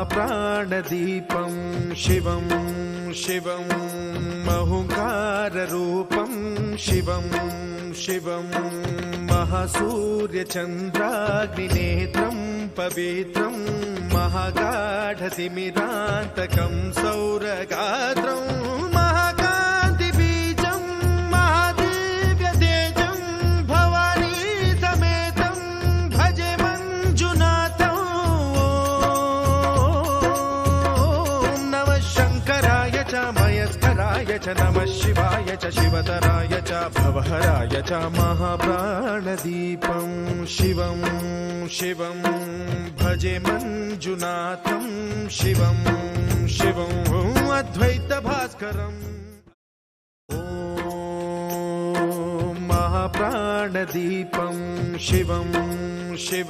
महाप्राणदीपं शिवं शिवं महुकाररूपं शिवं शिवं महासूर्यचन्द्राग्निनेत्रं पवित्रं महागाढतिमिरान्तकं सौरगात्रं महाकान्तिबीजं महादिव्यतेजं भवानी समेतं भजे मञ्जुनाथं। ॐ नमः शङ्कराय च मयस्कराय च नमः शिवाय च शिवतराय च भवहराय च महाप्राणदीपं शिवं शिवं भजे मञ्जुनाथं शिवं शिवं अद्वैतभास्करम्। ॐ महाप्राणदीपं शिवं शिवं